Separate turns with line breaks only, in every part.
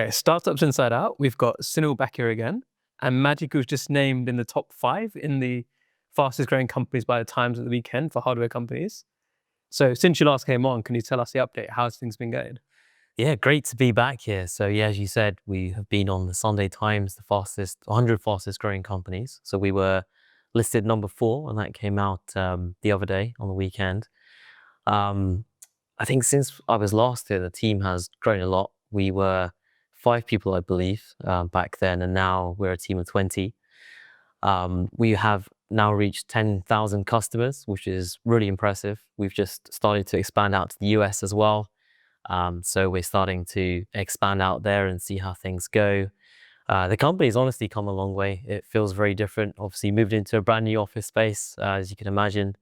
Okay, Startups Inside Out, we've got Sunil back here again, and Magic was just named in the top 5 in the fastest growing companies by the Times at the weekend for hardware companies. So since you last came on, can you tell us the update? How's things been going?
Yeah, great to be back here. So yeah, as you said, we have been on the Sunday Times, the 100 fastest growing companies. So we were listed number 4, and that came out the other day on the weekend. Um, I think since I was last here, the team has grown a lot. We were 5 people, I believe, back then, and now we're a team of 20. We have now reached 10,000 customers, which is really impressive. We've just started to expand out to the US as well. So we're starting to expand out there and see how things go. The company's honestly come a long way. It feels very different. Obviously moved into a brand new office space, as you can imagine.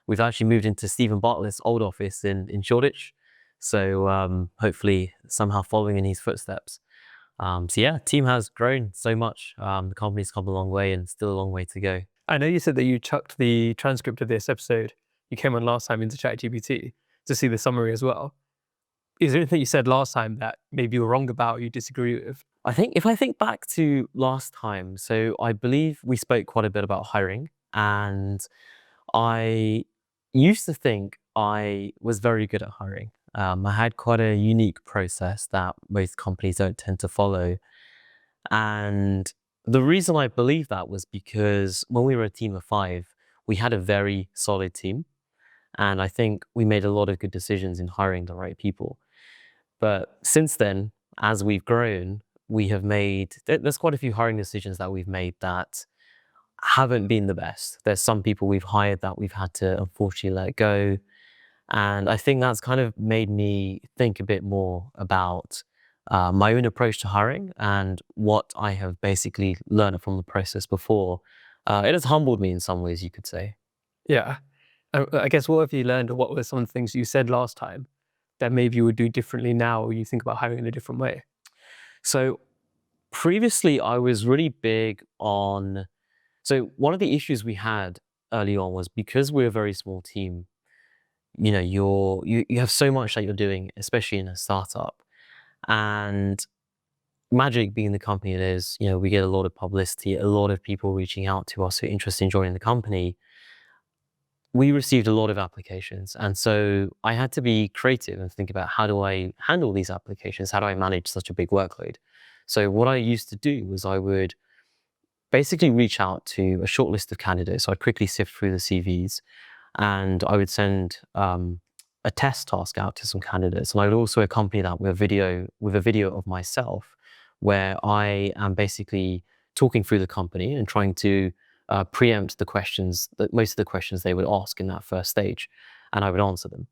We've actually moved into Stephen Bartlett's old office in Shoreditch. So hopefully somehow following in his footsteps. So yeah, team has grown so much. The company's come a long way and still a long way to go.
I know you said that you chucked the transcript of this episode. You came on last time into ChatGPT to see the summary as well. Is there anything you said last time that maybe you were wrong about or you disagree with?
I think if I think back to last time, so I believe we spoke quite a bit about hiring, and I used to think I was very good at hiring. I had quite a unique process that most companies don't tend to follow. And the reason I believe that was because when we were a team of 5, we had a very solid team. And I think we made a lot of good decisions in hiring the right people. But since then, as we've grown, we have made, there's quite a few hiring decisions that we've made that haven't been the best. There's some people we've hired that we've had to unfortunately let go. And I think that's kind of made me think a bit more about my own approach to hiring and what I have basically learned from the process before. It has humbled me in some ways, you could say.
Yeah. I guess what have you learned, or what were some of the things you said last time that maybe you would do differently now, or you think about hiring in a different way?
So previously, I was really big on. So one of the issues we had early on was because we're a very small team. You have so much that you're doing, especially in a startup, and Magic being the company it is, we get a lot of publicity, a lot of people reaching out to us who are interested in joining the company. We received a lot of applications, and so I had to be creative and think about, how do I handle these applications? How do I manage such a big workload? So what I used to do was I would basically reach out to a short list of candidates. So I'd quickly sift through the CVs, and I would send a test task out to some candidates. And I would also accompany that with a video of myself, where I am basically talking through the company and trying to preempt the questions, that most of the questions they would ask in that first stage, and I would answer them.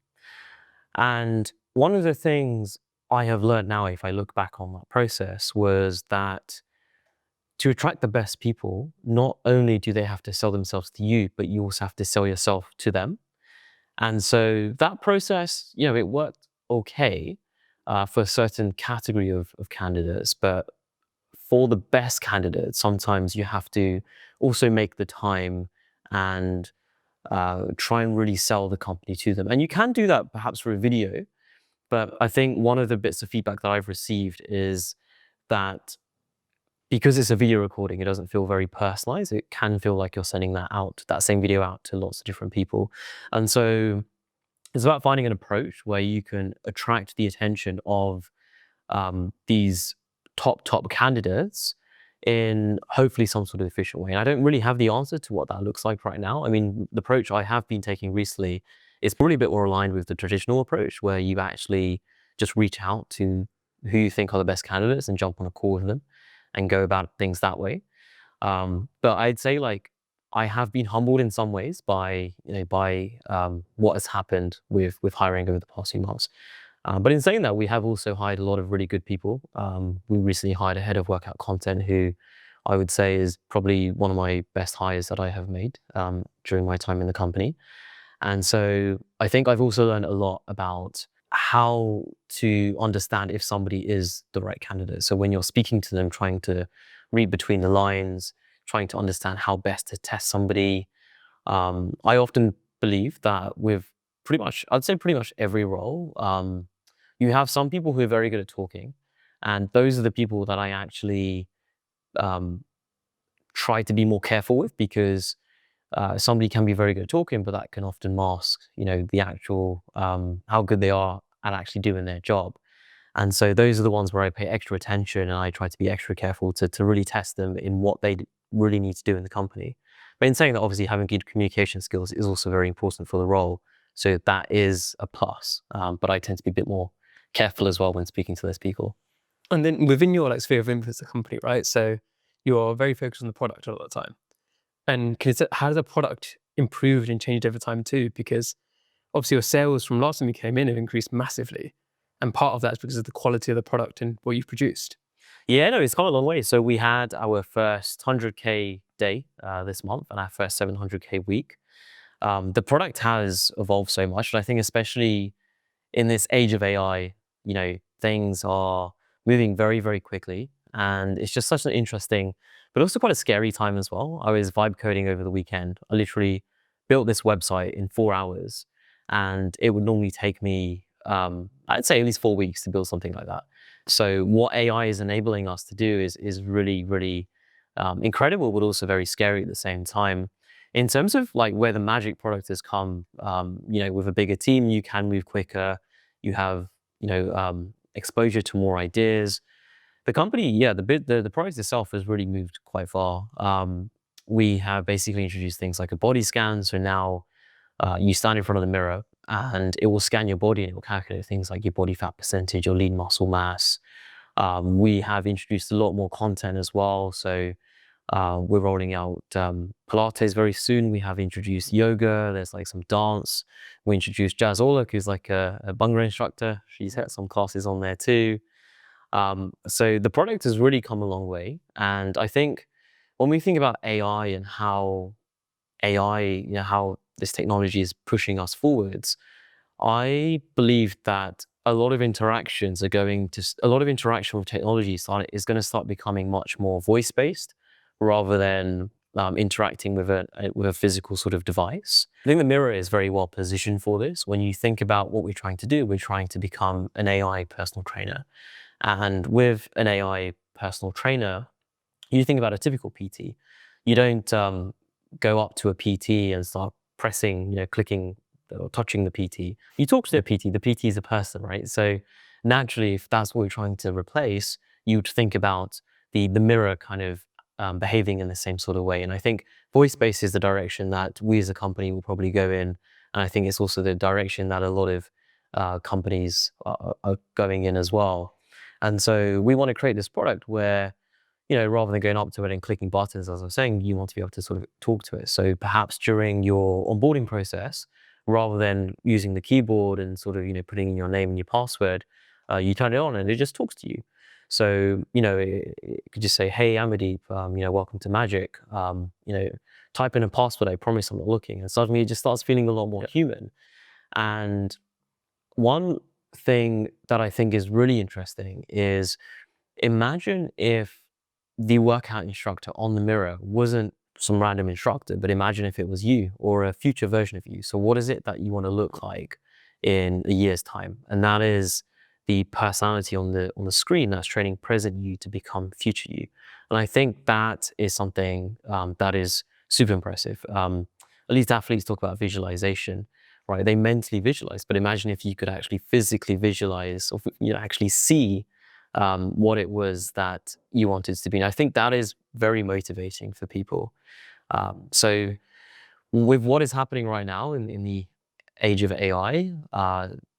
And one of the things I have learned now, if I look back on that process, was that to attract the best people, not only do they have to sell themselves to you, but you also have to sell yourself to them. And so that process, it worked okay for a certain category of candidates, but for the best candidates, sometimes you have to also make the time and try and really sell the company to them. And you can do that perhaps through a video, but I think one of the bits of feedback that I've received is that because it's a video recording, it doesn't feel very personalized. It can feel like you're sending that same video out to lots of different people. And so it's about finding an approach where you can attract the attention of these top candidates in hopefully some sort of efficient way. And I don't really have the answer to what that looks like right now. I mean, the approach I have been taking recently is probably a bit more aligned with the traditional approach, where you actually just reach out to who you think are the best candidates and jump on a call with them and go about things that way. But I'd say, like, I have been humbled in some ways by what has happened with hiring over the past few months. But in saying that, we have also hired a lot of really good people. We recently hired a head of workout content who I would say is probably one of my best hires that I have made during my time in the company. And so I think I've also learned a lot about how to understand if somebody is the right candidate. So when you're speaking to them, trying to read between the lines, trying to understand how best to test somebody. I often believe that with I'd say pretty much every role, you have some people who are very good at talking, And those are the people that I actually try to be more careful with, because somebody can be very good at talking, but that can often mask, the actual how good they are at actually doing their job. And so those are the ones where I pay extra attention, and I try to be extra careful to really test them in what they really need to do in the company. But in saying that, obviously having good communication skills is also very important for the role. So that is a plus. But I tend to be a bit more careful as well when speaking to those people.
And then within your like sphere of influence, the company, right? So you're very focused on the product a lot of the time. And how has the product improved and changed over time too? Because obviously your sales from last time you came in have increased massively. And part of that is because of the quality of the product and what you've produced.
Yeah, no, it's come a long way. So we had our first 100K day this month and our first 700K week. The product has evolved so much, and I think especially in this age of AI, things are moving very, very quickly. And it's just such an interesting, but also quite a scary time as well. I was vibe coding over the weekend. I literally built this website in 4 hours, and it would normally take me, I'd say at least 4 weeks to build something like that. So what AI is enabling us to do is really, really incredible, but also very scary at the same time. In terms of like where the Magic product has come, with a bigger team, you can move quicker. You have, exposure to more ideas. The company, yeah, the product itself has really moved quite far. We have basically introduced things like a body scan. So now you stand in front of the mirror and it will scan your body and it will calculate things like your body fat percentage, your lean muscle mass. We have introduced a lot more content as well. So we're rolling out Pilates very soon. We have introduced yoga. There's like some dance. We introduced Jazz Orlick, who's like a Bhangra instructor. She's had some classes on there too. So the product has really come a long way. And I think when we think about AI and how how this technology is pushing us forwards, I believe that a lot of interaction with technology is going to start becoming much more voice-based rather than interacting with a physical sort of device. I think the mirror is very well positioned for this. When you think about what we're trying to do, we're trying to become an AI personal trainer. And with an AI personal trainer, you think about a typical PT. You don't go up to a PT and start pressing, clicking or touching the PT. You talk to the PT. The PT is a person, right? So naturally, if that's what we're trying to replace, you'd think about the mirror kind of behaving in the same sort of way. And I think voice-based is the direction that we as a company will probably go in. And I think it's also the direction that a lot of companies are going in as well. And so we want to create this product where, rather than going up to it and clicking buttons, as I was saying, you want to be able to sort of talk to it. So perhaps during your onboarding process, rather than using the keyboard and sort of, putting in your name and your password, you turn it on and it just talks to you. So, it could just say, "Hey, Amardeep, welcome to Magic. Type in a password. I promise I'm not looking." And suddenly it just starts feeling a lot more human. And one thing that I think is really interesting is, imagine if the workout instructor on the mirror wasn't some random instructor, but imagine if it was you or a future version of you. So what is it that you want to look like in a year's time? And that is the personality on the screen that's training present you to become future you. And I think that is something that is super impressive. At least athletes talk about visualization, right? They mentally visualize, but imagine if you could actually physically visualize or actually see what it was that you wanted to be. And I think that is very motivating for people. So with what is happening right now in the age of AI,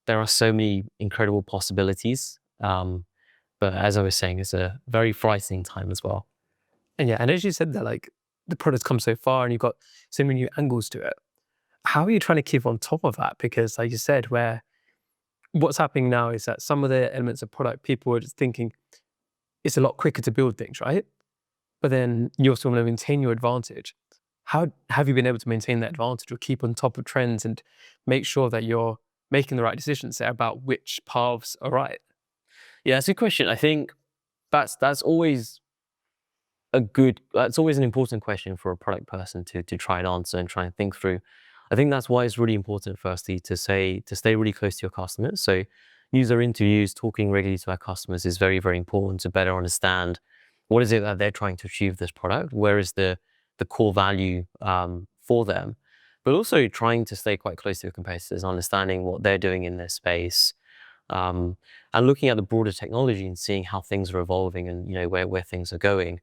there are so many incredible possibilities. But as I was saying, it's a very frightening time as well.
And yeah, and as you said that, like the product's come so far and you've got so many new angles to it. How are you trying to keep on top of that? Because like you said, what's happening now is that some of the elements of product, people are just thinking it's a lot quicker to build things, right? But then you also want to maintain your advantage. How have you been able to maintain that advantage or keep on top of trends and make sure that you're making the right decisions there about which paths are right?
Yeah, it's a good question. I think that's always that's always an important question for a product person to try and answer and try and think through. I think that's why it's really important, firstly, to stay really close to your customers. So user interviews, talking regularly to our customers is very, very important to better understand what is it that they're trying to achieve with this product, where is the core value for them, but also trying to stay quite close to your competitors, understanding what they're doing in their space, and looking at the broader technology and seeing how things are evolving and where things are going.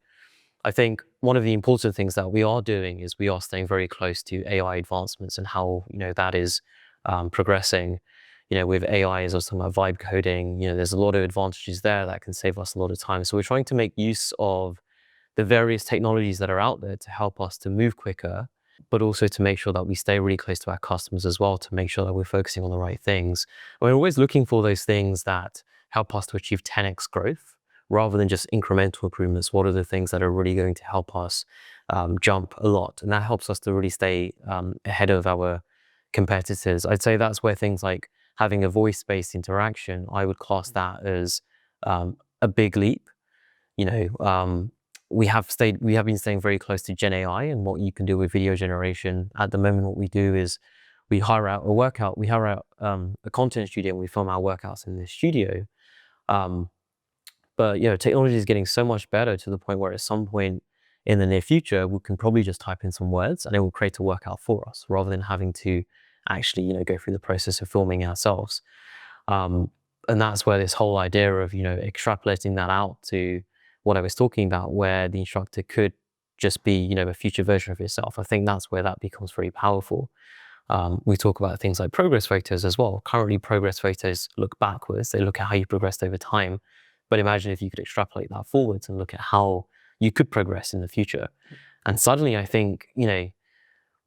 I think one of the important things that we are doing is we are staying very close to AI advancements and how that is progressing. With AI, as I was talking about vibe coding, there's a lot of advantages there that can save us a lot of time. So we're trying to make use of the various technologies that are out there to help us to move quicker, but also to make sure that we stay really close to our customers as well, to make sure that we're focusing on the right things. And we're always looking for those things that help us to achieve 10x growth rather than just incremental improvements. What are the things that are really going to help us jump a lot? And that helps us to really stay ahead of our competitors. I'd say that's where things like having a voice-based interaction, I would class that as a big leap. We have been staying very close to Gen AI and what you can do with video generation. At the moment, what we do is we hire out a content studio and we film our workouts in the studio. But technology is getting so much better to the point where at some point in the near future, we can probably just type in some words and it will create a workout for us rather than having to actually, go through the process of filming ourselves. And that's where this whole idea of, extrapolating that out to what I was talking about, where the instructor could just be, a future version of yourself. I think that's where that becomes very powerful. We talk about things like progress photos as well. Currently, progress photos look backwards. They look at how you progressed over time. But imagine if you could extrapolate that forwards and look at how you could progress in the future. And suddenly, I think,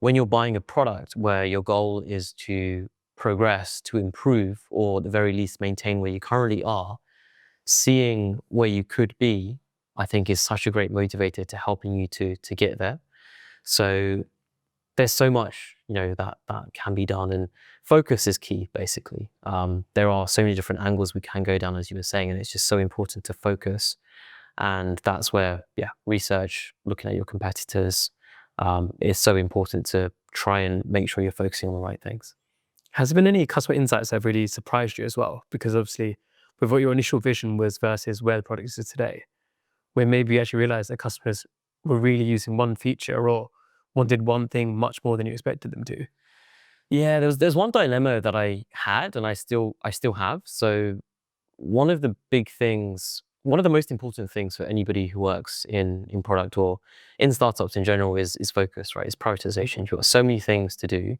when you're buying a product where your goal is to progress, to improve, or at the very least maintain where you currently are, seeing where you could be, I think is such a great motivator to helping you to get there. So there's so much, that can be done, and focus is key, basically. There are so many different angles we can go down, as you were saying, and it's just so important to focus. And that's where, research, looking at your competitors, is so important to try and make sure you're focusing on the right things.
Has there been any customer insights that have really surprised you as well? Because obviously, with what your initial vision was versus where the product is today, where maybe you actually realized that customers were really using one feature or wanted one thing much more than you expected them to.
Yeah, there's one dilemma that I had, and I still have. So one of the most important things for anybody who works in product or in startups in general is focus, right? It's prioritization. You've got so many things to do.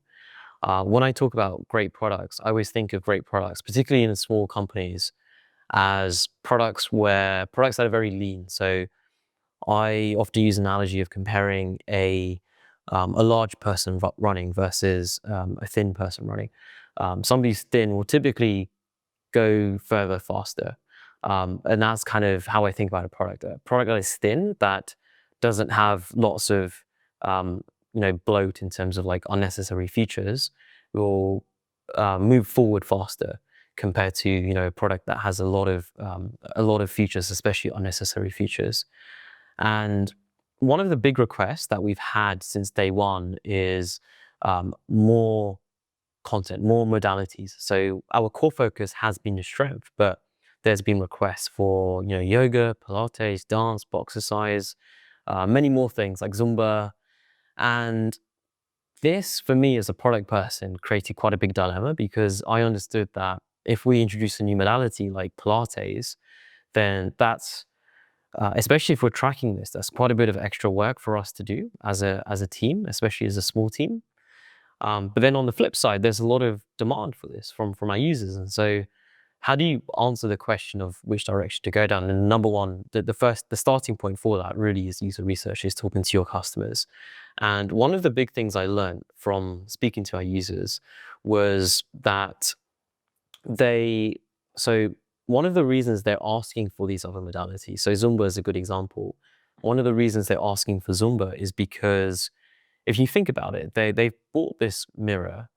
When I talk about great products, I always think of great products, particularly in small companies, as products that are very lean. So I often use an analogy of comparing a large person running versus a thin person running. Somebody who's thin will typically go further faster. And that's kind of how I think about a product. A product that is thin, that doesn't have lots of bloat in terms of like unnecessary features, will move forward faster compared to a product that has a lot of features, especially unnecessary features. And one of the big requests that we've had since day one is more content, more modalities. So our core focus has been the strength, but there's been requests for yoga, Pilates, dance, boxercise, many more things like Zumba. And this, for me as a product person, created quite a big dilemma, because I understood that if we introduce a new modality like Pilates, then that's especially if we're tracking this, that's quite a bit of extra work for us to do as a team, especially as a small team. But then on the flip side, there's a lot of demand for this from our users. And so how do you answer the question of which direction to go down? And number one, the starting point for that really is user research, is talking to your customers. And one of the big things I learned from speaking to our users was that one of the reasons they're asking for these other modalities, so Zumba is a good example. One of the reasons they're asking for Zumba is because if you think about it, they've bought this mirror.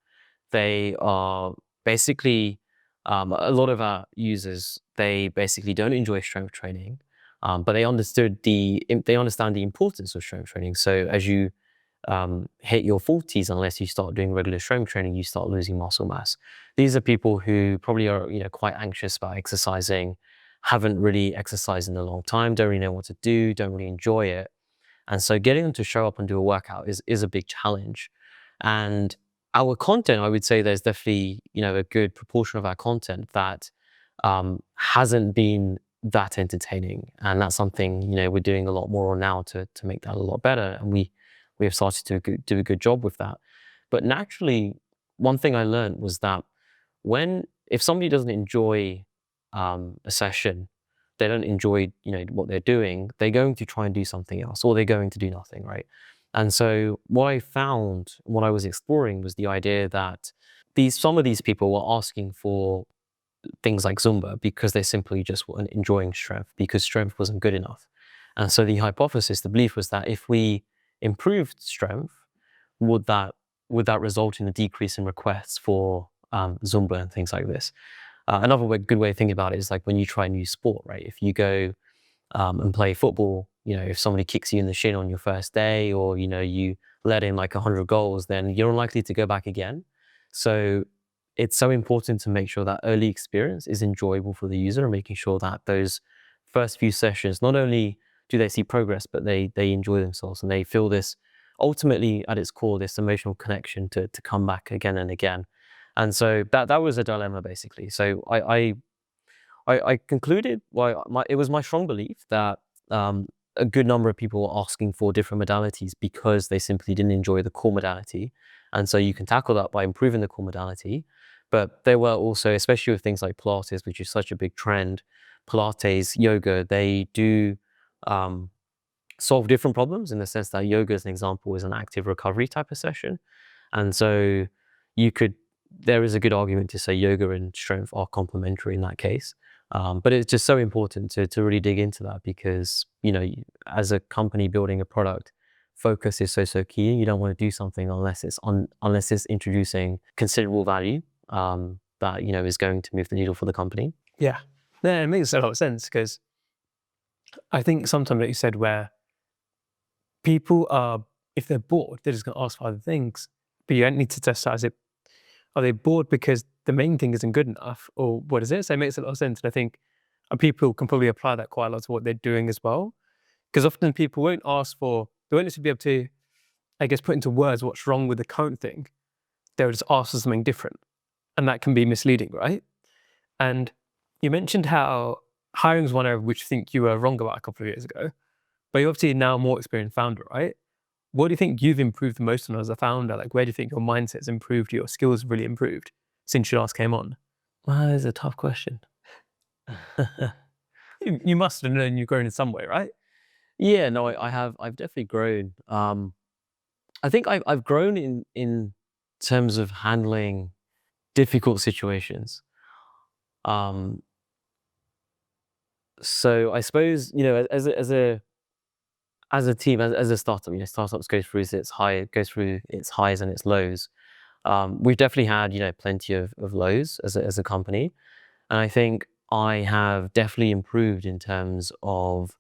They are basically, a lot of our users, they basically don't enjoy strength training, but they understand the importance of strength training. So as you hit your 40s unless you start doing regular strength training, you start losing muscle mass. These are people who probably are, quite anxious about exercising, haven't really exercised in a long time, don't really know what to do, don't really enjoy it. And so getting them to show up and do a workout is a big challenge. And our content, I would say there's definitely, a good proportion of our content that hasn't been that entertaining. And that's something, we're doing a lot more on now to make that a lot better. And we have started to do a good job with that. But naturally, one thing I learned was that if somebody doesn't enjoy a session, they don't enjoy, what they're doing, they're going to try and do something else, or they're going to do nothing, right? And so what I found, what I was exploring, was the idea that some of these people were asking for things like Zumba because they simply just weren't enjoying strength, because strength wasn't good enough. And so the hypothesis, the belief was that if we improved strength, would that result in a decrease in requests for Zumba and things like this? Another good way of thinking about it is like when you try a new sport, right? If you go and play football, if somebody kicks you in the shin on your first day, or, you let in like 100 goals, then you're unlikely to go back again. So it's so important to make sure that early experience is enjoyable for the user, and making sure that those first few sessions, not only do they see progress, but they enjoy themselves and they feel this, ultimately at its core, this emotional connection to come back again and again. And so that was a dilemma, basically. So I concluded, it was my strong belief that a good number of people were asking for different modalities because they simply didn't enjoy the core modality. And so you can tackle that by improving the core modality. But there were also, especially with things like Pilates, which is such a big trend, Pilates, yoga, they do solve different problems, in the sense that yoga, as an example, is an active recovery type of session. And so there is a good argument to say yoga and strength are complementary in that case. But it's just so important to really dig into that, because, as a company building a product, focus is so key. You don't want to do something unless it's introducing considerable value that, is going to move the needle for the company.
Yeah, it makes a lot of sense, because I think sometimes, like you said, where people are, if they're bored, they're just going to ask for other things. But you don't need to test out, are they bored because the main thing isn't good enough, or what is it? So it makes a lot of sense. And I think people can probably apply that quite a lot to what they're doing as well. Because often people won't they won't necessarily be able to, I guess, put into words what's wrong with the current thing. They'll just ask for something different. And that can be misleading, right? And you mentioned how hiring is one area which I think you were wrong about a couple of years ago, but you're obviously now a more experienced founder, right? What do you think you've improved the most on as a founder? Like, where do you think your mindset's improved, your skills have really improved since you last came on?
Well, that's a tough question.
You must have known you've grown in some way, right?
Yeah, no, I've definitely grown. I think I've grown in terms of handling difficult situations. So I suppose, as a team, as a startup, startups goes through its highs and its lows. We've definitely had, plenty of lows as a company. And I think I have definitely improved in terms of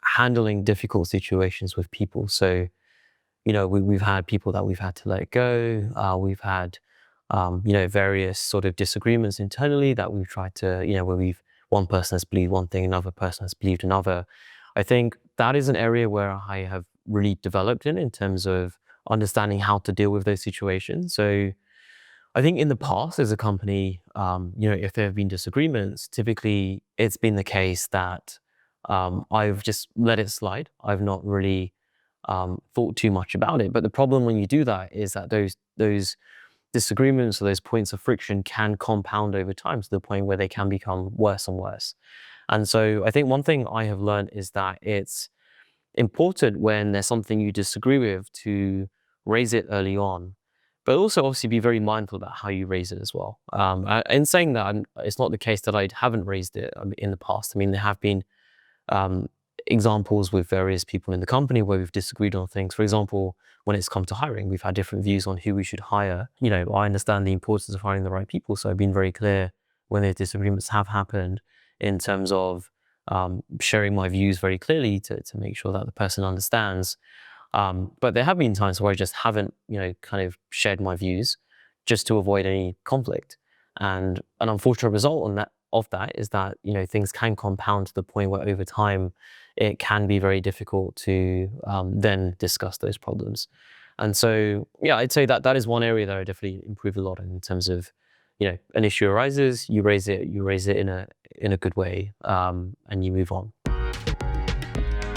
handling difficult situations with people. So, we've had people that we've had to let go. We've had, various sort of disagreements internally that we've tried to, where one person has believed one thing, another person has believed another. I think that is an area where I have really developed in terms of understanding how to deal with those situations. So I think in the past, as a company, if there have been disagreements, typically it's been the case that I've just let it slide. I've not really thought too much about it. But the problem when you do that is that those disagreements or those points of friction can compound over time to the point where they can become worse and worse. And so I think one thing I have learned is that it's important, when there's something you disagree with, to raise it early on, but also obviously be very mindful about how you raise it as well. In saying that, it's not the case that I haven't raised it in the past. I mean, there have been examples with various people in the company where we've disagreed on things. For example, when it's come to hiring, we've had different views on who we should hire. I understand the importance of hiring the right people, so I've been very clear when those disagreements have happened, in terms of sharing my views very clearly to make sure that the person understands. But there have been times where I just haven't, kind of shared my views just to avoid any conflict. And an unfortunate result of that is that, things can compound to the point where over time it can be very difficult to then discuss those problems. And so, yeah, I'd say that is one area that I definitely improve a lot in terms of, an issue arises, you raise it in a good way, and you move on.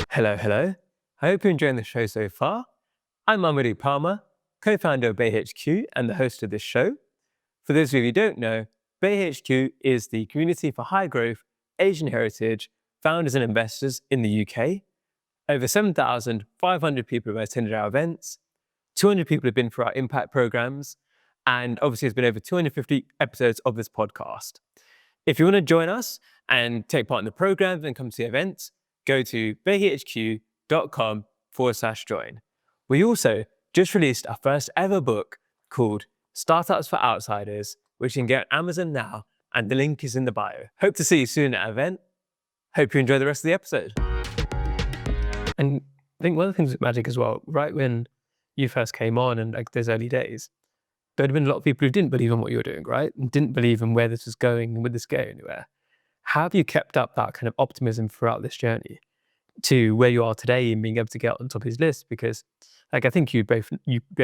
Hello, hello. I hope you're enjoying the show so far. I'm Amardeep Parmar, co-founder of BayHQ and the host of this show. For those of you who don't know, BayHQ is the community for high growth Asian heritage founders and investors in the UK. Over 7,500 people have attended our events, 200 people have been for our impact programs, and obviously there's been over 250 episodes of this podcast. If you want to join us and take part in the programs and come to the events, go to bayhq.com/join. We also just released our first ever book called Startups for Outsiders, which you can get on Amazon now, and the link is in the bio. Hope to see you soon at our event. Hope you enjoy the rest of the episode. And I think one of the things with Magic as well, right when you first came on and like those early days, there'd have been a lot of people who didn't believe in what you were doing, right? And didn't believe in where this was going and would this go anywhere. How have you kept up that kind of optimism throughout this journey to where you are today and being able to get on top of his list? Because like I think you both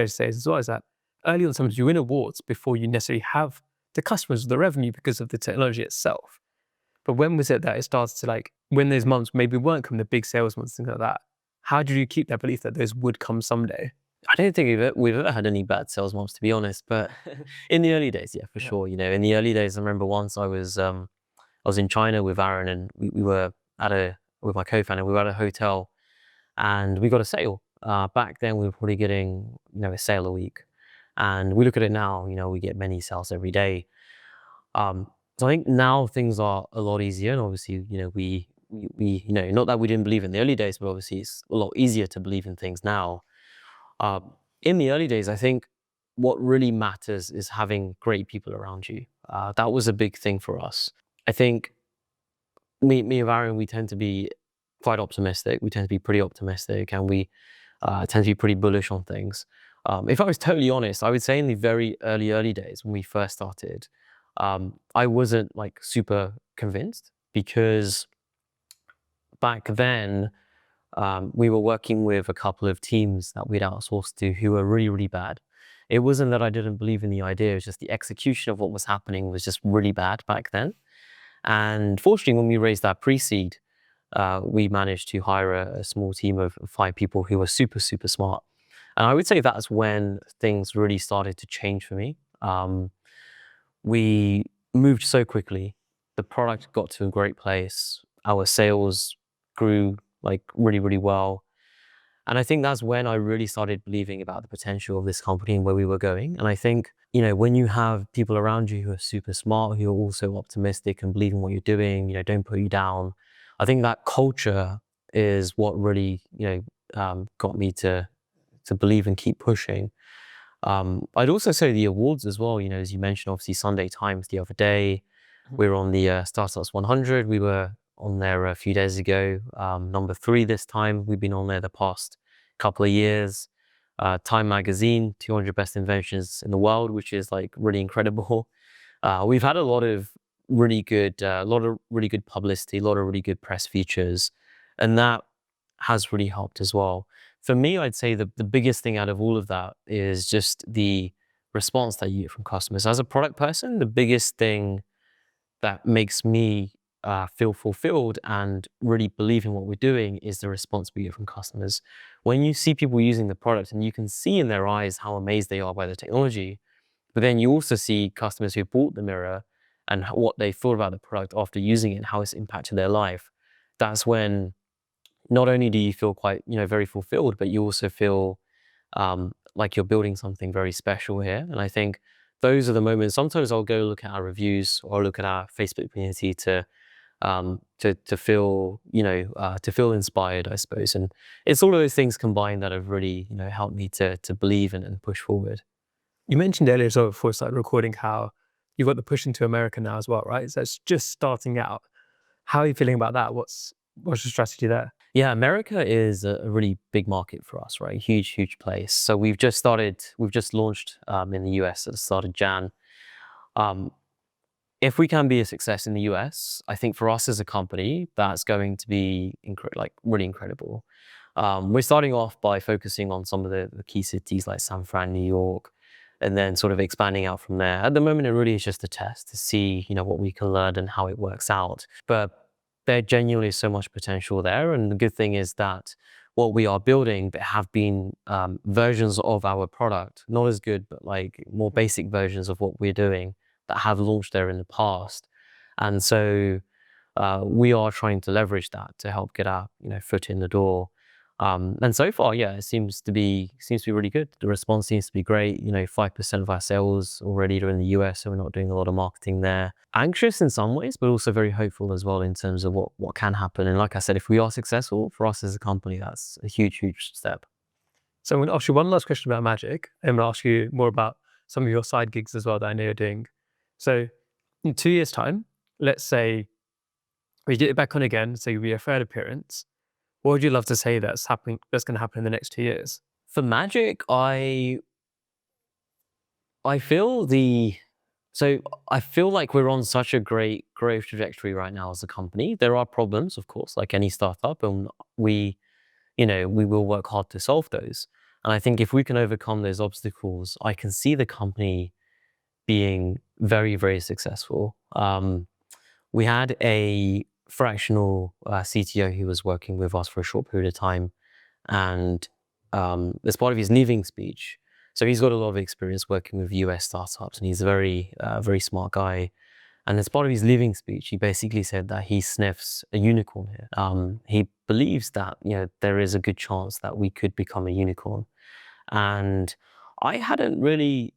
say as well, is that early on sometimes you win awards before you necessarily have the customers or the revenue because of the technology itself. But when was it that it started to like, when those months maybe weren't coming, the big sales months, things like that, how did you keep that belief that those would come someday?
I don't think we've ever had any bad sales months, to be honest. But in the early days, yeah, for sure. In the early days, I remember once I was in China with Aaron, and we were with my co-founder, we were at a hotel, and we got a sale. Back then, we were probably getting a sale a week, and we look at it now. We get many sales every day. So I think now things are a lot easier, and obviously, we not that we didn't believe in the early days, but obviously it's a lot easier to believe in things now. In the early days, I think what really matters is having great people around you. That was a big thing for us. I think me and Aaron, we tend to be quite optimistic. We tend to be pretty optimistic, and we tend to be pretty bullish on things. If I was totally honest, I would say in the very early days when we first started, I wasn't like super convinced, because back then we were working with a couple of teams that we'd outsourced to who were really, really bad. It wasn't that I didn't believe in the idea, it was just the execution of what was happening was just really bad back then. And fortunately, when we raised that pre-seed, we managed to hire a small team of 5 people who were super, super smart. And I would say that's when things really started to change for me. We moved so quickly. The product got to a great place. Our sales grew like really, really well. And I think that's when I really started believing about the potential of this company and where we were going. And I think, when you have people around you who are super smart, who are also optimistic and believe in what you're doing, don't put you down. I think that culture is what really, got me to believe and keep pushing. I'd also say the awards as well, as you mentioned, obviously Sunday Times the other day, we were on the Startups 100. We were on there a few days ago, number 3 this time. We've been on there the past couple of years. Time Magazine, 200 best inventions in the world, which is like really incredible. We've had a lot of really good publicity, a lot of really good press features, and that has really helped as well. For me, I'd say the biggest thing out of all of that is just the response that you get from customers. As a product person, the biggest thing that makes me feel fulfilled and really believe in what we're doing is the response we get from customers. When you see people using the product and you can see in their eyes how amazed they are by the technology, but then you also see customers who bought the mirror and what they thought about the product after using it and how it's impacted their life, that's when not only do you feel quite, very fulfilled, but you also feel like you're building something very special here. And I think those are the moments. Sometimes I'll go look at our reviews or look at our Facebook community to feel, to feel inspired, I suppose. And it's all of those things combined that have really, helped me to believe and push forward.
You mentioned earlier, so before we started recording, how you've got the push into America now as well, right? So it's just starting out. How are you feeling about that? What's your strategy there?
Yeah, America is a really big market for us, right? Huge, huge place. So we've just launched in the US at the start of Jan. Um, if we can be a success in the US, I think for us as a company, that's going to be really incredible. We're starting off by focusing on some of the key cities like San Fran, New York, and then sort of expanding out from there. At the moment, it really is just a test to see, what we can learn and how it works out. But there genuinely is so much potential there. And the good thing is that what we are building, there have been versions of our product, not as good, but like more basic versions of what we're doing that have launched there in the past. And so we are trying to leverage that to help get our foot in the door. And so far, yeah, it seems to be really good. The response seems to be great. 5% of our sales already are in the US, so we're not doing a lot of marketing there. Anxious in some ways, but also very hopeful as well in terms of what can happen. And like I said, if we are successful, for us as a company, that's a huge, huge step.
So I'm going to ask you one last question about Magic. I'm going to ask you more about some of your side gigs as well that I know you're doing. So in 2 years' time, let's say we get it back on again, so you'll be a third appearance. What would you love to say that's going to happen in the next 2 years?
For Magic, I feel I feel like we're on such a great growth trajectory right now as a company. There are problems, of course, like any startup, and we will work hard to solve those. And I think if we can overcome those obstacles, I can see the company being very, very successful. We had a fractional CTO who was working with us for a short period of time, and as part of his leaving speech, so he's got a lot of experience working with US startups, and he's a very, very smart guy. And as part of his leaving speech, he basically said that he sniffs a unicorn here. He believes that there is a good chance that we could become a unicorn. And I hadn't really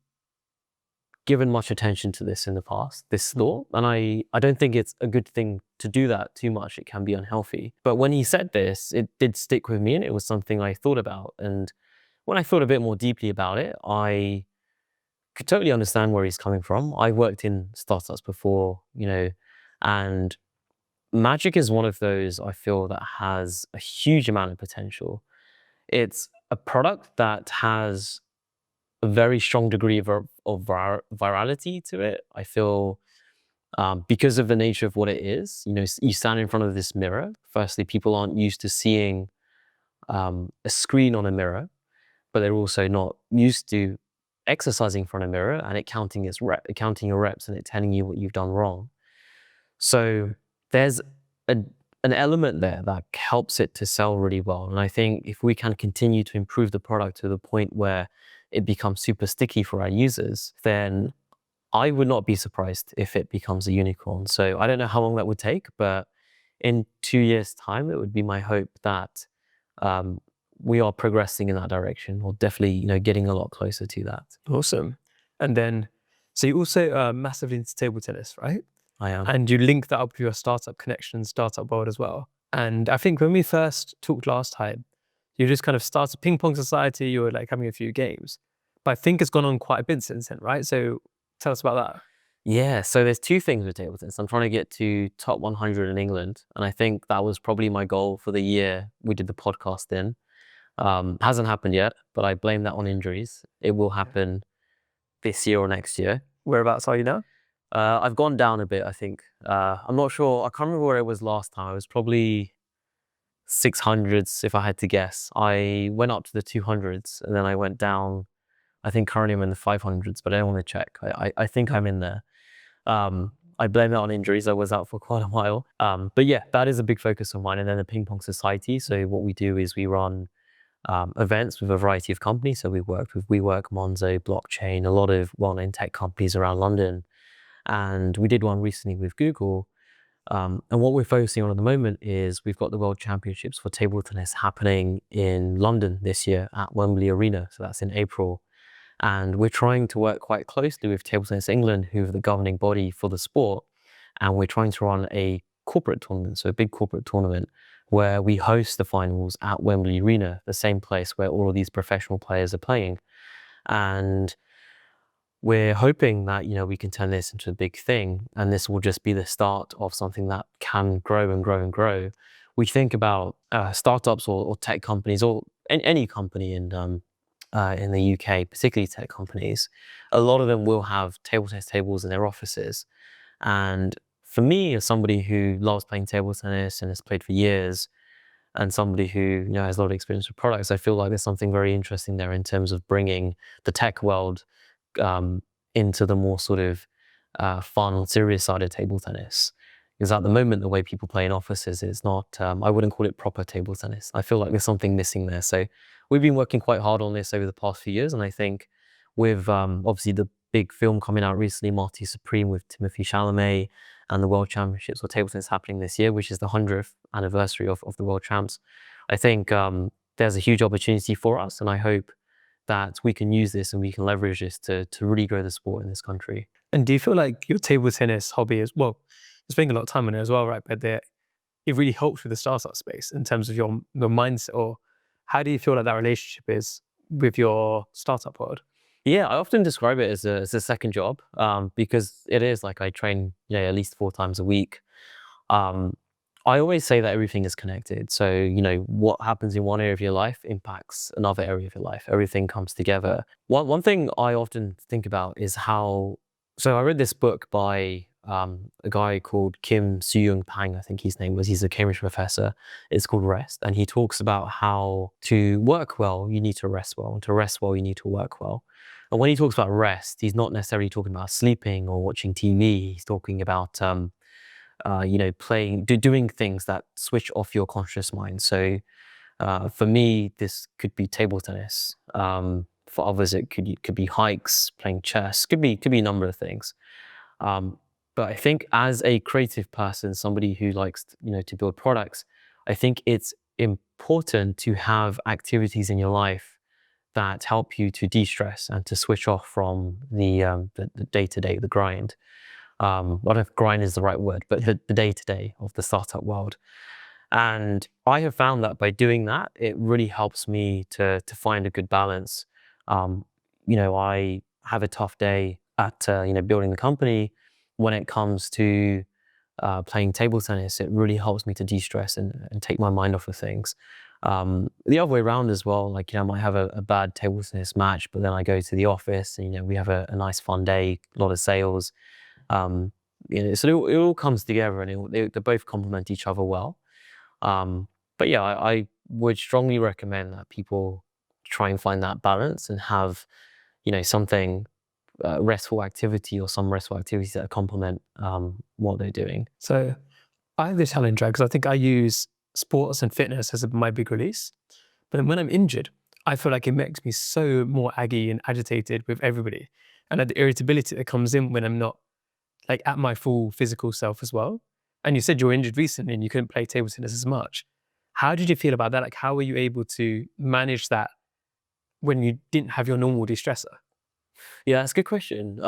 given much attention to this in the past, this thought. And I don't think it's a good thing to do that too much. It can be unhealthy. But when he said this, it did stick with me, and it was something I thought about. And when I thought a bit more deeply about it, I could totally understand where he's coming from. I've worked in startups before, and Magic is one of those I feel that has a huge amount of potential. It's a product that has a very strong degree of virality to it. I feel because of the nature of what it is, you stand in front of this mirror. Firstly, people aren't used to seeing a screen on a mirror, but they're also not used to exercising in front of a mirror and it counting your reps and it telling you what you've done wrong. So there's an element there that helps it to sell really well. And I think if we can continue to improve the product to the point where it becomes super sticky for our users, then I would not be surprised if it becomes a unicorn. So I don't know how long that would take, but in 2 years' time, it would be my hope that we are progressing in that direction, or definitely, getting a lot closer to that.
Awesome. And then, so you also massively into table tennis, right?
I am.
And you link that up with your startup connection, startup world as well. And I think when we first talked last time, you just kind of started Ping Pong Society, you were like having a few games. But I think it's gone on quite a bit since then, right? So tell us about that.
Yeah, so there's two things with table tennis. I'm trying to get to top 100 in England, and I think that was probably my goal for the year we did the podcast in. Hasn't happened yet, but I blame that on injuries. It will happen this year or next year.
Whereabouts are you now?
I've gone down a bit, I think. I'm not sure. I can't remember where it was last time. It was probably 600s if I had to guess. I went up to the 200s and then I went down. I think currently I'm in the 500s, but I don't want to check. I think I'm in there. I blame that on injuries. I was out for quite a while. But yeah, that is a big focus of mine. And then the Ping Pong Society. So what we do is we run events with a variety of companies. So we worked with WeWork, Monzo, Blockchain, a lot of well-known tech companies around London. And we did one recently with Google. And what we're focusing on at the moment is we've got the World Championships for table tennis happening in London this year at Wembley Arena. So that's in April. And we're trying to work quite closely with Table Tennis England, who are the governing body for the sport. And we're trying to run a corporate tournament, so a big corporate tournament, where we host the finals at Wembley Arena, the same place where all of these professional players are playing. And we're hoping that, we can turn this into a big thing. And this will just be the start of something that can grow and grow and grow. we think about startups or tech companies or any company in the UK, particularly tech companies, a lot of them will have table tennis tables in their offices. And for me, as somebody who loves playing table tennis and has played for years, and somebody who has a lot of experience with products, I feel like there's something very interesting there in terms of bringing the tech world um, into the more sort of fun, serious side of table tennis. Because at the moment, the way people play in offices is not, I wouldn't call it proper table tennis. I feel like there's something missing there. So we've been working quite hard on this over the past few years. And I think with obviously the big film coming out recently, Marty Supreme with Timothy Chalamet, and the World Championships for table tennis happening this year, which is the 100th anniversary of the World Champs, I think there's a huge opportunity for us. And I hope that we can use this and we can leverage this to really grow the sport in this country.
And do you feel like your table tennis hobby is, well, you're spending a lot of time on it as well, right? But it really helps with the startup space in terms of your mindset, or how do you feel like that relationship is with your startup world?
Yeah, I often describe it as a second job because it is like I train at least 4 times a week. Um, I always say that everything is connected. So, what happens in one area of your life impacts another area of your life. Everything comes together. One thing I often think about is how, so I read this book by a guy called Kim Soo-young Pang, I think his name was. He's a Cambridge professor. It's called Rest. And he talks about how to work well, you need to rest well. And to rest well, you need to work well. And when he talks about rest, he's not necessarily talking about sleeping or watching TV. He's talking about doing things that switch off your conscious mind. So for me, this could be table tennis. For others, it could be hikes, playing chess, could be a number of things. But I think as a creative person, somebody who likes to build products, I think it's important to have activities in your life that help you to de-stress and to switch off from the day-to-day, the grind. I don't know if grind is the right word, but the day-to-day of the startup world. And I have found that by doing that, it really helps me to find a good balance. I have a tough day at building the company. When it comes to playing table tennis, it really helps me to de-stress and take my mind off of things. The other way around as well, like, I might have a bad table tennis match, but then I go to the office and, we have a nice fun day, a lot of sales. So it all comes together and they both complement each other well. But yeah, I would strongly recommend that people try and find that balance and have, something restful activity or some restful activities that complement what they're doing.
So I have this challenge, right? Because I think I use sports and fitness as my big release. But then when I'm injured, I feel like it makes me so more aggy and agitated with everybody. And the irritability that comes in when I'm not like at my full physical self as well. And you said you were injured recently and you couldn't play table tennis as much. How did you feel about that? Like, how were you able to manage that when you didn't have your normal de-stressor?
Yeah, that's a good question.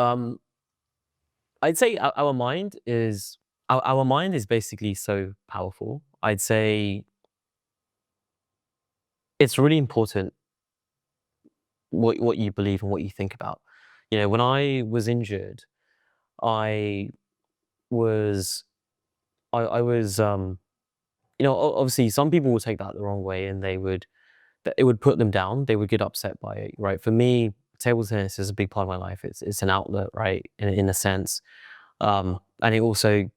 I'd say our mind is basically so powerful. I'd say it's really important what you believe and what you think about. When I was injured, I was I was obviously some people will take that the wrong way and it would put them down. They would get upset by it, right? For me, table tennis is a big part of my life. It's an outlet, right? In a sense, and it also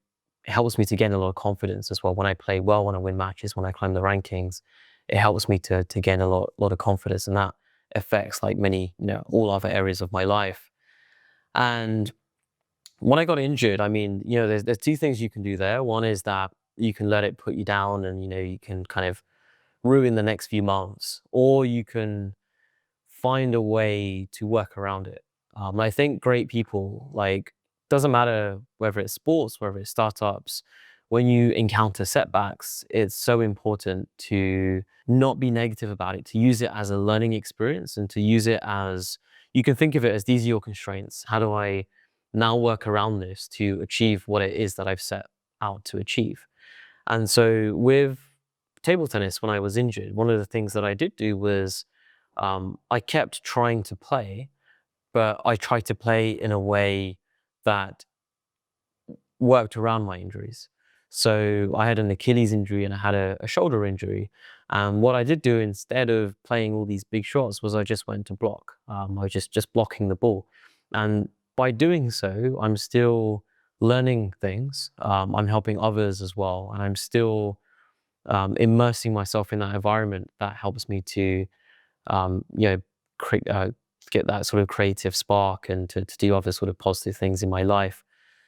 helps me to gain a lot of confidence as well. When I play well, when I win matches, when I climb the rankings, it helps me to gain a lot of confidence, and that affects like many all other areas of my life. And when I got injured, I mean, there's two things you can do there. One is that you can let it put you down, and you can kind of ruin the next few months, or you can find a way to work around it. I think great people, like, doesn't matter whether it's sports, whether it's startups, when you encounter setbacks, it's so important to not be negative about it, to use it as a learning experience and to use it as, you can think of it as, these are your constraints. How do I now work around this to achieve what it is that I've set out to achieve? And so with table tennis, when I was injured, one of the things that I did do was I kept trying to play, but I tried to play in a way that worked around my injuries. So I had an Achilles injury and I had a shoulder injury. And what I did do instead of playing all these big shots was I just went to block. I was just blocking the ball. And by doing so, I'm still learning things. I'm helping others as well. And I'm still immersing myself in that environment that helps me to, you know, get that sort of creative spark and to do other sort of positive things in my life.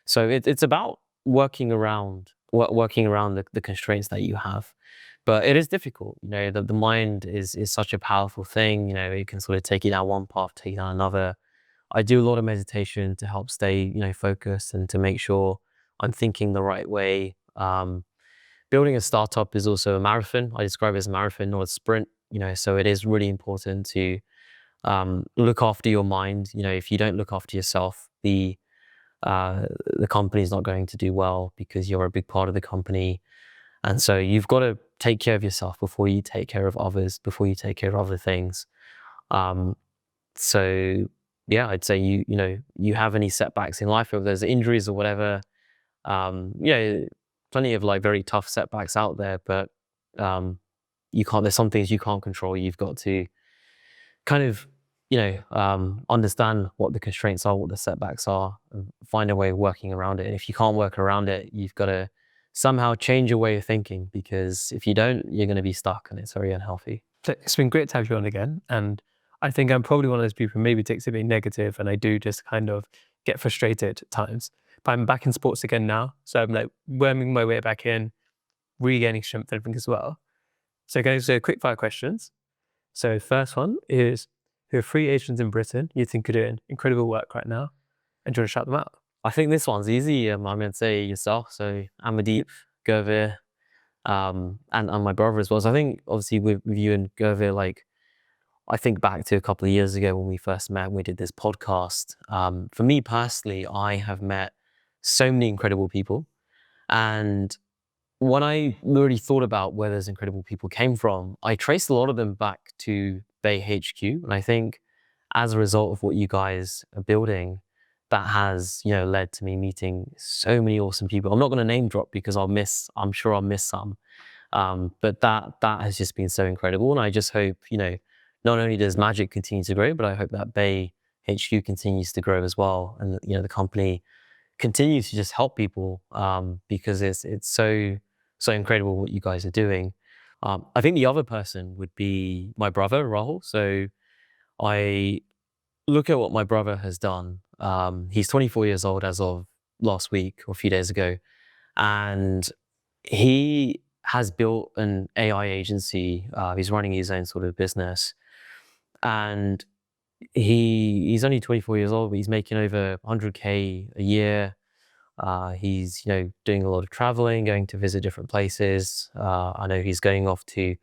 So it's about working around the constraints that you have. But it is difficult, you know, the mind is such a powerful thing, you know, it can sort of take you down one path, take you down another. I do a lot of meditation to help stay, you know, focused and to make sure I'm thinking the right way. Building a startup is also a marathon. I describe it as a marathon, not a sprint, you know, so it is really important to look after your mind. You know, if you don't look after yourself, the company is not going to do well because you're a big part of the company. And so you've got to take care of yourself before you take care of others, before you take care of other things. So yeah, I'd say you have any setbacks in life, if there's injuries or whatever, yeah, plenty of like very tough setbacks out there, but there's some things you can't control. You've got to kind of, understand what the constraints are, what the setbacks are, and find a way of working around it. And if you can't work around it, you've got to somehow change your way of thinking, because if you don't, you're going to be stuck and it's very unhealthy.
So it's been great to have you on again. And I think I'm probably one of those people who maybe takes it being negative, and I do just kind of get frustrated at times. But I'm back in sports again now. So I'm like worming my way back in, regaining strength and everything as well. So going to quick fire questions. So first one is, who are free agents in Britain you think are doing incredible work right now? And do you want to shout them out?
I think this one's easy. I'm going to say yourself. So Amardeep, Gurveer, and my brother as well. So I think obviously with you and Gurveer, like, I think back to a couple of years ago when we first met, we did this podcast. For me personally, I have met so many incredible people. And when I really thought about where those incredible people came from, I traced a lot of them back to Bay HQ. And I think as a result of what you guys are building, that has, led to me meeting so many awesome people. I'm not going to name drop because I'm sure I'll miss some. But that has just been so incredible. And I just hope, not only does Magic continue to grow, but I hope that Bay HQ continues to grow as well. And, the company continues to just help people, because it's so incredible what you guys are doing. I think the other person would be my brother, Rahul. So I look at what my brother has done. He's 24 years old as of last week or a few days ago. And he has built an AI agency. He's running his own sort of business. And he's only 24 years old, but he's making over 100K a year. He's, doing a lot of traveling, going to visit different places. I know he's going off to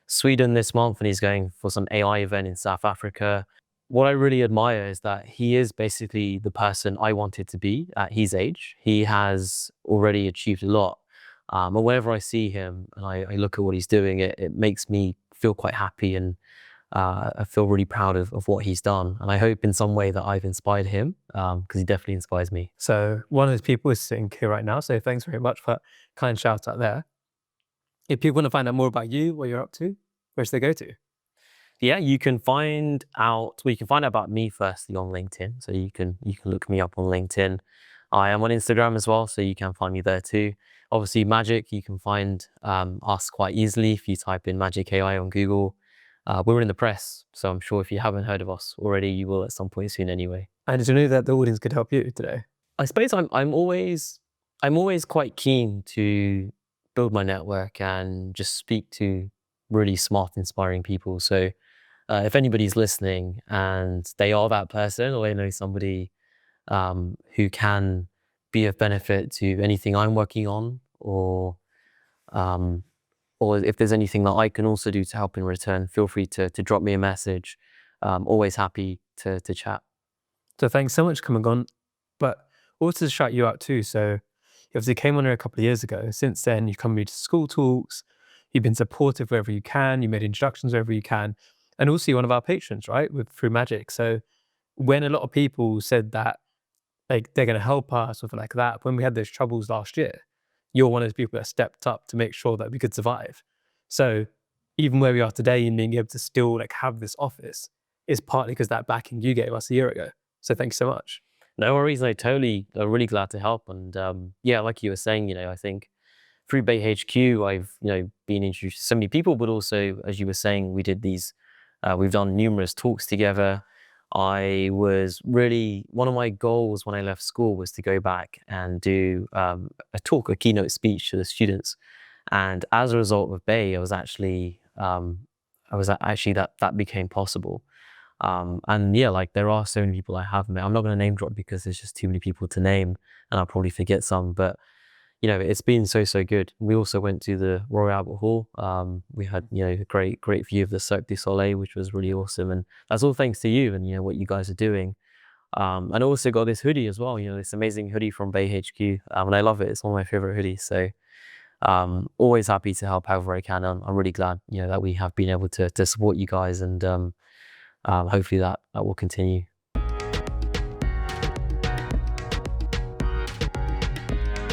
Sweden this month, and he's going for some AI event in South Africa. What I really admire is that he is basically the person I wanted to be at his age. He has already achieved a lot. And whenever I see him and I look at what he's doing, it makes me feel quite happy, and I feel really proud of what he's done. And I hope in some way that I've inspired him, because he definitely inspires me.
So one of those people is sitting here right now. So thanks very much for that kind shout out there. If people want to find out more about you, what you're up to, where should they go to?
Yeah, you can find out about me firstly on LinkedIn. So you can look me up on LinkedIn. I am on Instagram as well, so you can find me there too. Obviously, Magic, you can find us quite easily if you type in Magic AI on Google. We're in the press, so I'm sure if you haven't heard of us already, you will at some point soon anyway.
And did you know that the audience could help you today?
I suppose I'm always quite keen to build my network and just speak to really smart, inspiring people. So if anybody's listening and they are that person, or they know somebody who can be of benefit to anything I'm working on, or if there's anything that I can also do to help in return, feel free to drop me a message. Always happy to chat.
So thanks so much for coming on, but also to shout you out too. So you obviously came on here a couple of years ago. Since then, you've come to school talks, you've been supportive wherever you can, you made introductions wherever you can, and also you're one of our patrons, right, through Magic. So when a lot of people said that, like, they're going to help us or something like that, when we had those troubles last year, you're one of those people that stepped up to make sure that we could survive. So even where we are today and being able to still like have this office is partly because that backing you gave us a year ago. So thanks so much.
No worries. I'm really glad to help. And yeah, like you were saying, you know, I think through Bay HQ, I've, you know, been introduced to so many people, but also, as you were saying, we've done numerous talks together. I was really, one of my goals when I left school was to go back and do a keynote speech to the students. And as a result of Bay, that became possible. And yeah, like there are so many people I have met. I'm not going to name drop because there's just too many people to name, and I'll probably forget some. But you know, it's been so good. We also went to the Royal Albert Hall. We had, you know, a great view of the Cirque du Soleil, which was really awesome. And that's all thanks to you and, you know, what you guys are doing. And I also got this hoodie as well, you know, this amazing hoodie from Bay HQ. And I love it. It's one of my favorite hoodies. So always happy to help however I can. I'm really glad, you know, that we have been able to support you guys, and hopefully that will continue.